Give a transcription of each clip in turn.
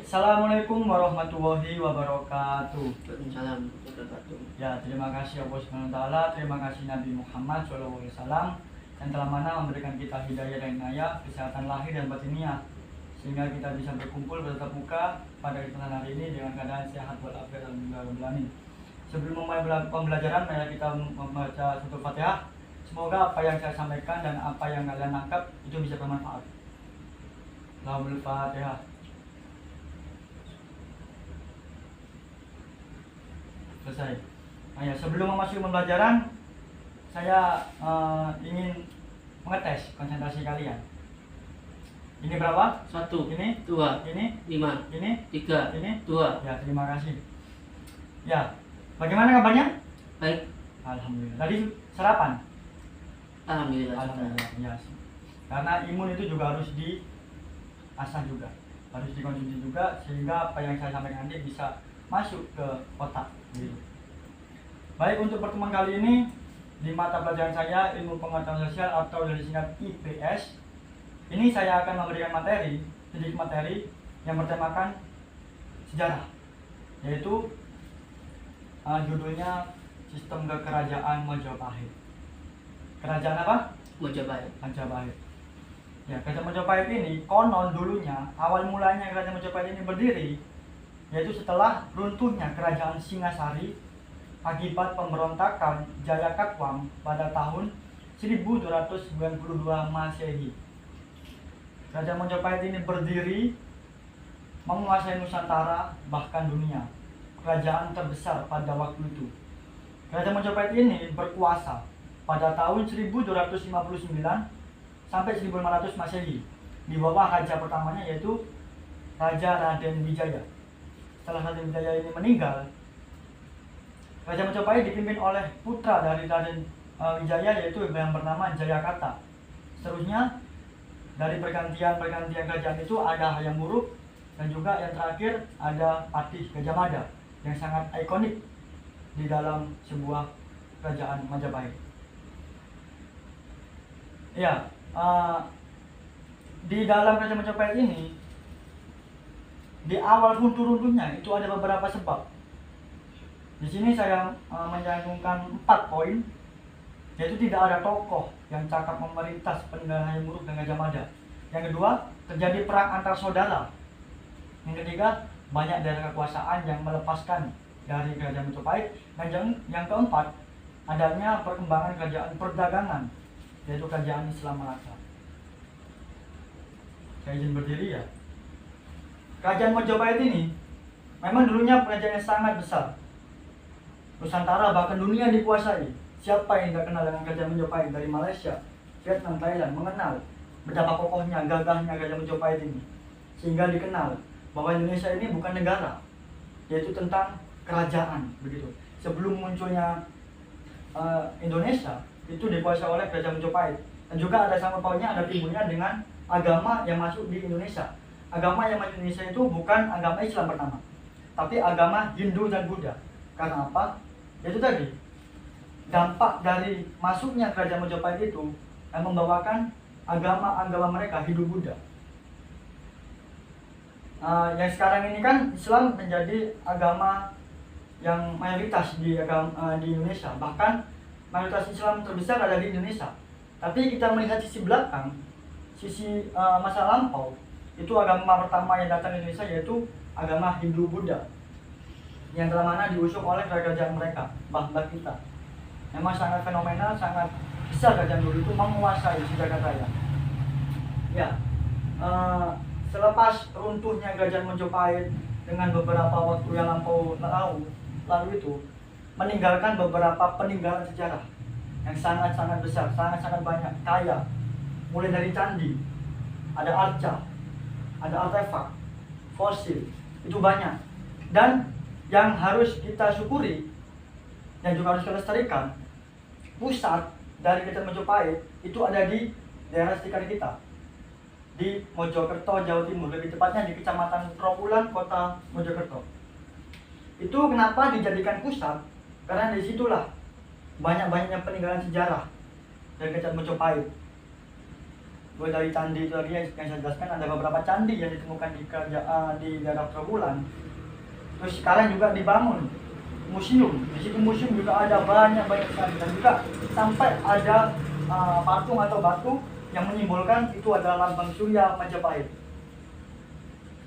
Assalamualaikum warahmatullahi wabarakatuh. Waalaikumsalam warahmatullahi wabarakatuh. Ya, terima kasih Allah Subhanahu wa taala, terima kasih Nabi Muhammad SAW yang telah mana memberikan kita hidayah dan inayah, kesehatan lahir dan batiniah, sehingga kita bisa berkumpul bertatap muka pada kesempatan hari ini dengan keadaan sehat walafiat alhamdulillah rabbil alamin. Sebelum memulai pembelajaran, mari kita membaca satu Fatihah. Semoga apa yang saya sampaikan dan apa yang kalian tangkap itu bisa bermanfaat. Alhamdulillah Fatihah. Selesai. Nah, ya, sebelum memasuki pembelajaran, saya ingin mengetes konsentrasi kalian. Ini berapa? 1, Ini? 2, Ini? 5, Ini? 3, Ini? 2. Ya, terima kasih. Ya, bagaimana kabarnya? Baik, Alhamdulillah. Tadi sarapan? alhamdulillah. Alhamdulillah. Ya. Karena imun itu juga harus diasah juga, harus dikonsumsi juga, sehingga apa yang saya sampaikan nanti bisa masuk ke otak. Gitu. Baik, untuk pertemuan kali ini di mata pelajaran saya ilmu pengetahuan sosial atau dari singkat IPS, ini saya akan memberikan sedikit materi yang bertemakan sejarah, yaitu judulnya Sistem Kekerajaan Majapahit. Kerajaan apa? Majapahit. Majapahit. Ya, Kerajaan Majapahit ini konon dulunya awal mulanya Kerajaan Majapahit ini berdiri yaitu setelah runtuhnya Kerajaan Singasari akibat pemberontakan Jayakatwang pada tahun 1292 Masehi. Kerajaan Majapahit ini berdiri menguasai Nusantara bahkan dunia. Kerajaan terbesar pada waktu itu. Kerajaan Majapahit ini berkuasa pada tahun 1259 sampai 1500 Masehi di bawah raja pertamanya yaitu Raja Raden Wijaya. Setelah Raden Wijaya ini meninggal, Kerajaan Majapahit dipimpin oleh putra dari Raden Wijaya yaitu yang bernama Jayakata. Seterusnya dari pergantian kerajaan itu ada Hayam Wuruk dan juga yang terakhir ada Patih Gajah Mada yang sangat ikonik di dalam sebuah kerajaan Majapahit. Ya, di dalam Kerajaan Majapahit ini di awal runtuhnya itu ada beberapa sebab. Di sini saya mencantumkan 4 poin, yaitu tidak ada tokoh yang cakap memerintah peninggalan Hayam Wuruk dan Gajah Mada. Yang kedua, terjadi perang antar saudara. Yang ketiga, banyak daerah kekuasaan yang melepaskan dari Kerajaan Majapahit. Dan yang keempat, adanya perkembangan kerajaan perdagangan, yaitu Kerajaan Islam Malaka. Saya izin berdiri ya. Kerajaan Majapahit ini memang dulunya kerajaan yang sangat besar. Nusantara bahkan dunia dikuasai. Siapa yang tidak kenal dengan Kerajaan Majapahit? Dari Malaysia, Vietnam, Thailand mengenal betapa kokohnya, gagahnya Kerajaan Majapahit ini. Sehingga dikenal bahwa Indonesia ini bukan negara, yaitu tentang kerajaan begitu. Sebelum munculnya Indonesia itu dikuasai oleh Kerajaan Majapahit. Dan juga ada sama pautnya, ada timbulnya dengan agama yang masuk di Indonesia. Agama yang masuk di Indonesia itu bukan agama Islam pertama, tapi agama Hindu dan Buddha. Karena apa? Yaitu tadi, dampak dari masuknya Kerajaan Majapahit itu yang membawakan agama mereka Hindu Buddha. Yang sekarang ini kan Islam menjadi agama yang mayoritas di Indonesia. Bahkan mayoritas Islam terbesar ada di Indonesia. Tapi kita melihat sisi belakang, sisi masa lampau, itu agama pertama yang datang ke Indonesia yaitu agama Hindu Buddha, yang telah mana diusung oleh kerajaan mereka, mbah-mbah kita. Memang sangat fenomenal, sangat besar kerajaan dulu itu menguasai sejagat raya. Ya, selepas runtuhnya Kerajaan Majapahit dengan beberapa waktu yang lalu itu meninggalkan beberapa peninggalan sejarah yang sangat-sangat besar, sangat-sangat banyak, kaya. Mulai dari candi, ada arca, ada artefak, fosil, itu banyak. Dan yang harus kita syukuri dan juga harus kita lestarikan, pusat dari Kerajaan Majapahit itu ada di daerah sekitar kita, di Mojokerto, Jawa Timur, lebih tepatnya di Kecamatan Trawulan, Kota Mojokerto. Itu kenapa dijadikan pusat? Karena disitulah banyak-banyaknya peninggalan sejarah dari Kerajaan Majapahit. Mulai dari candi itu tadi yang saya jelaskan, ada beberapa candi yang ditemukan di kerajaan di daerah Trowulan. Terus sekarang juga dibangun museum. Di situ museum juga ada banyak sekali, dan juga sampai ada patung atau batu yang menyimbolkan itu adalah lambang Surya Majapahit.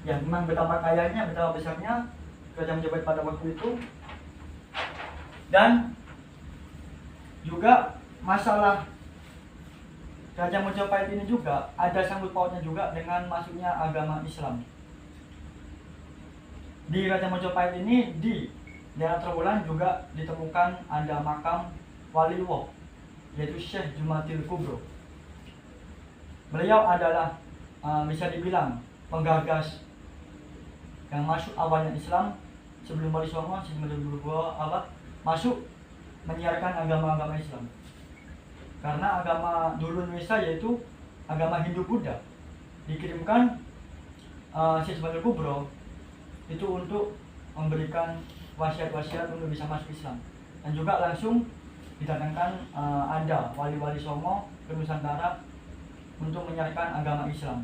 Ya, memang betapa kayanya, betapa besarnya kerajaan Majapahit pada waktu itu. Dan juga masalah Kerajaan Majapahit ini juga ada sangkut pautnya juga dengan masuknya agama Islam. Di Kerajaan Majapahit ini, di daerah Trowulan juga ditemukan ada makam Waliwo, yaitu Syekh Jumatil Kubro. Beliau adalah bisa dibilang penggagas yang masuk awalnya Islam sebelum Wali Songo, sebelum masuk menyiarkan agama-agama Islam. Karena agama dulu Indonesia yaitu agama Hindu-Buddha, dikirimkan Syekh Jumatil Kubro itu untuk memberikan wasiat-wasiat untuk bisa masuk Islam, dan juga langsung didatangkan ada wali-wali Songo ke Nusantara untuk menyiarkan agama Islam.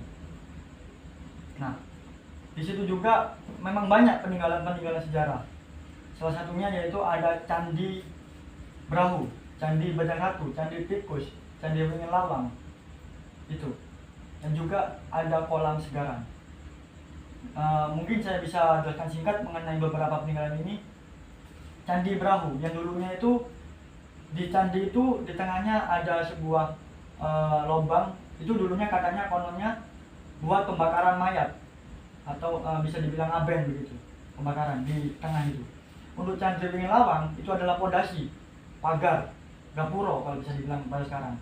Nah, di situ juga memang banyak peninggalan-peninggalan sejarah. Salah satunya yaitu ada Candi Brahu, Candi Bajangratu, Candi Tikus, Candi Wingin Lawang itu, dan juga ada kolam Segaran. Mungkin saya bisa jelaskan singkat mengenai beberapa peninggalan ini. Candi Brahu yang dulunya itu di candi itu di tengahnya ada sebuah lubang. Itu dulunya katanya kononnya buat pembakaran mayat atau bisa dibilang aben begitu, pembakaran di tengah itu. Untuk Candi Wingin Lawang itu adalah pondasi, pagar, gapuro kalau bisa dibilang pada sekarang.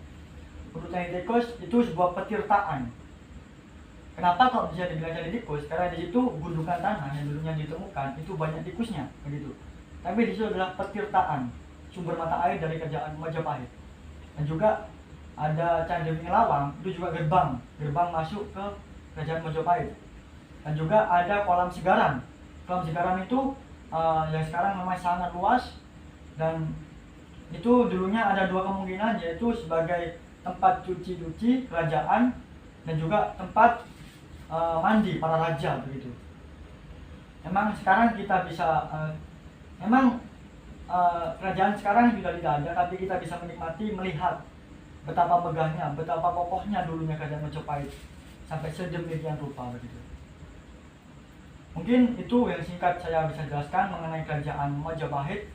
Untuk Candi Tikus itu sebuah petirtaan. Kenapa kalau bisa dibilang Candi Tikus? Karena di situ gundukan tanah yang dulunya ditemukan itu banyak tikusnya begitu. Tapi di situ adalah petirtaan, sumber mata air dari kerajaan Majapahit. Dan juga ada Candi Wingin Lawang, itu juga gerbang masuk ke kerajaan Majapahit. Dan juga ada kolam Segaran. Kolam Segaran itu yang sekarang memang sangat luas, dan itu dulunya ada dua kemungkinan, yaitu sebagai tempat cuci kerajaan dan juga tempat mandi para raja begitu. Memang sekarang kita bisa kerajaan sekarang sudah tidak ada, tapi kita bisa menikmati melihat betapa megahnya, betapa kokohnya dulunya kerajaan Majapahit sampai sedemikian rupa begitu. Mungkin itu yang singkat saya bisa jelaskan mengenai kerajaan Majapahit.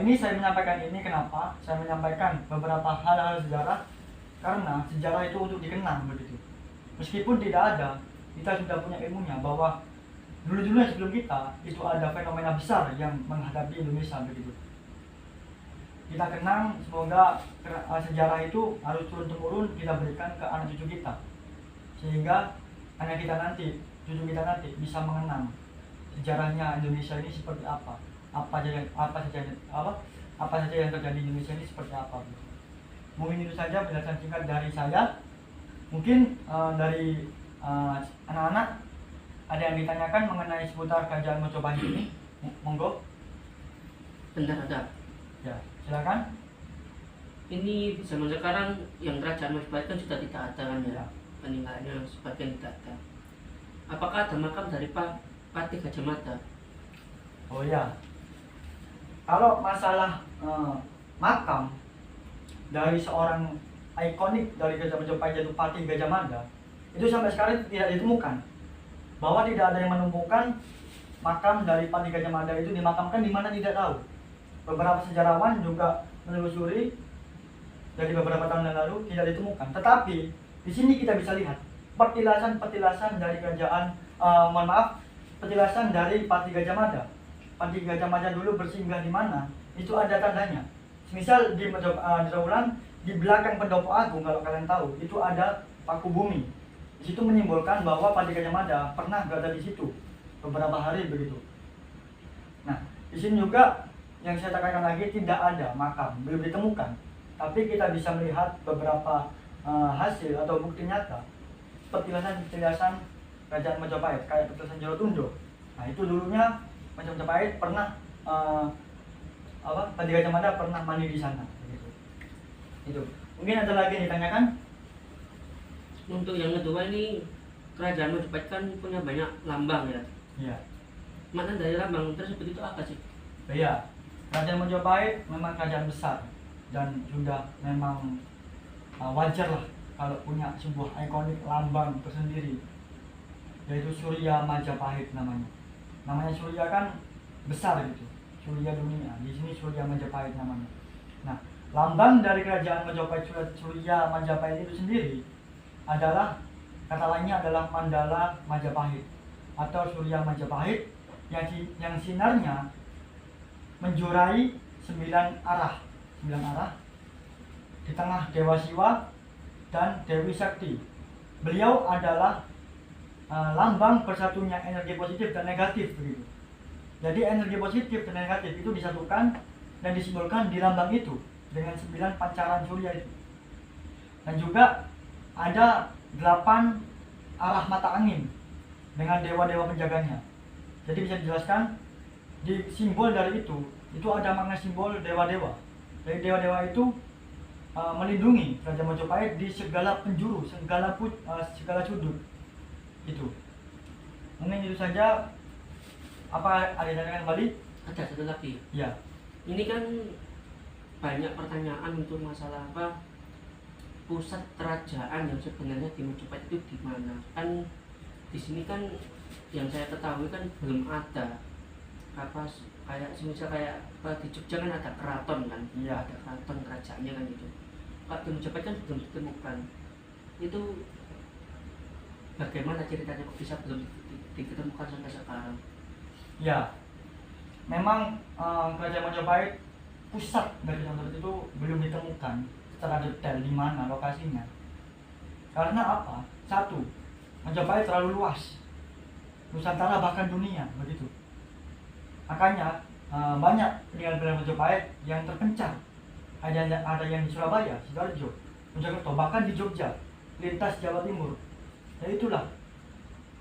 Ini saya menyampaikan ini kenapa? Saya menyampaikan beberapa hal-hal sejarah karena sejarah itu untuk dikenang begitu. Meskipun tidak ada, kita sudah punya ilmunya bahwa dulu-dulu sebelum kita itu ada fenomena besar yang menghadapi Indonesia begitu. Kita kenang, semoga sejarah itu harus turun-temurun kita berikan ke anak cucu kita, sehingga anak kita nanti, cucu kita nanti bisa mengenang sejarahnya Indonesia ini seperti apa saja yang terjadi di Indonesia ini seperti apa. Mungkin itu saja penjelasan singkat dari saya. Mungkin dari anak-anak ada yang ditanyakan mengenai seputar kerajaan Majapahit ini, monggo. Bentar ada. Ya, silakan. Ini zaman sekarang yang kerajaan Majapahit kan sudah tidak ada kan ya, Ya. peninggalannya sebagian tidak ada. Apakah ada makam dari Patih Gajah Mada? Oh ya, kalau masalah makam dari seorang ikonik dari kerajaan Majapahit yaitu Patih Gajah Mada, itu sampai sekarang tidak ditemukan. Bahwa tidak ada yang menemukan makam dari Patih Gajah Mada itu dimakamkan di mana tidak tahu. Beberapa sejarawan juga menelusuri dari beberapa tahun yang lalu tidak ditemukan. Tetapi di sini kita bisa lihat petilasan dari kerajaan, petilasan dari Patih Gajah Mada. Patih Gajah Mada dulu bersinggah di mana? Itu ada tandanya. Misal di Trowulan, di belakang Pendopo Agung kalau kalian tahu, itu ada paku bumi. Di situ menyimbolkan bahwa Patih Gajah Mada pernah berada di situ beberapa hari begitu. Nah, di sini juga yang saya tekankan lagi tidak ada makam, belum ditemukan. Tapi kita bisa melihat beberapa hasil atau bukti nyata petilasan kerajaan Majapahit, kayak petilasan Jolotundo. Nah, itu dulunya Majapahit pernah Patih Gajah Mada pernah mandi di sana begitu. Itu. Mungkin ada lagi yang ditanyakan? Untuk yang kedua ini, kerajaan Majapahit kan punya banyak lambang ya. Iya. Makna dari lambang tersebut itu apa sih? Iya. Kerajaan Majapahit memang kerajaan besar dan sudah memang wajar lah kalau punya sebuah ikonik lambang tersendiri, yaitu Surya Majapahit namanya. Namanya Surya kan besar gitu, Surya dunia. Di sini Surya Majapahit namanya. Nah, lambang dari kerajaan Majapahit, Surya Majapahit itu sendiri adalah, kata lainnya adalah Mandala Majapahit atau Surya Majapahit yang sinarnya menjurai 9 arah di tengah Dewa Siwa dan Dewi Sakti. Beliau adalah lambang bersatunya energi positif dan negatif begitu. Jadi energi positif dan negatif itu disatukan dan disimbolkan di lambang itu dengan 9 pancaran surya itu. Dan juga ada 8 arah mata angin dengan dewa-dewa penjaganya. Jadi bisa dijelaskan di simbol dari itu ada makna simbol dewa-dewa. Jadi dewa-dewa itu melindungi Kerajaan Majapahit di segala penjuru, segala sudut. Itu. Mungkin itu saja. Apa ada yang tanyakan kembali? Ada satu lagi. Ya. Ini kan banyak pertanyaan untuk masalah apa pusat kerajaan yang sebenarnya di Majapahit itu di mana? Kan di sini kan yang saya ketahui kan belum ada apa kayak semisal kayak di Jogja kan ada keraton kan, Iya. ada keraton kerajaannya kan itu. Kalau di Majapahit kan belum ditemukan. Itu bagaimana ceritanya kok bisa belum ditemukan sampai sekarang? Ya. Memang Kerajaan Majapahit pusat dari Nusantara itu belum ditemukan secara detail di mana lokasinya. Karena apa? Satu, Majapahit terlalu luas. Nusantara bahkan dunia begitu. Makanya banyak peninggalan Majapahit yang terpencar. Ada yang di Surabaya, Sidoarjo, Mojokerto, bahkan di Jogja, lintas Jawa Timur. Dan itulah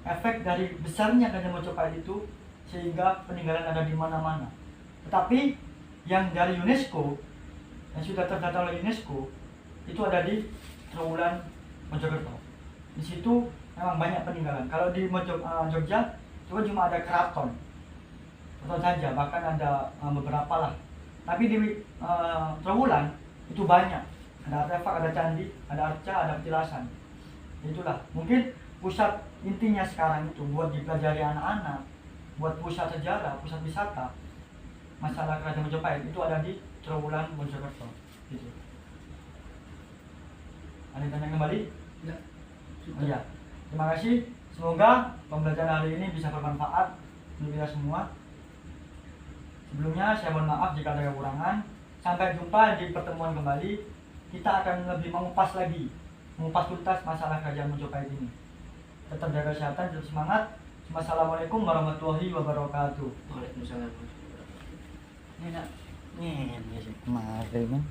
efek dari besarnya Kerajaan Majapahit itu sehingga peninggalan ada di mana-mana. Tetapi yang dari UNESCO, yang sudah terdata oleh UNESCO, itu ada di Trowulan Mojokerto. Di situ memang banyak peninggalan. Kalau di Jogja, cuma ada keraton saja, bahkan ada beberapa lah. Tapi di Trowulan itu banyak. Ada artefak, ada candi, ada arca, ada petilasan. Itulah mungkin pusat intinya sekarang itu buat dipelajari anak-anak, buat pusat sejarah, pusat wisata. Masalah Kerajaan Majapahit itu ada di Trowulan Mojokerto. Gitu. Ada yang tanya kembali? Ya. Oh, iya. Terima kasih. Semoga pembelajaran hari ini bisa bermanfaat untuk kita semua. Sebelumnya saya mohon maaf jika ada kekurangan. Sampai jumpa di pertemuan kembali. Kita akan lebih mengupas tuntas masalah Kerajaan Majapahit ini. Tetap jaga kesehatan, tetap semangat. Wassalamualaikum warahmatullahi wabarakatuh. Waalaikumsalam. Ini nak, ini kemarin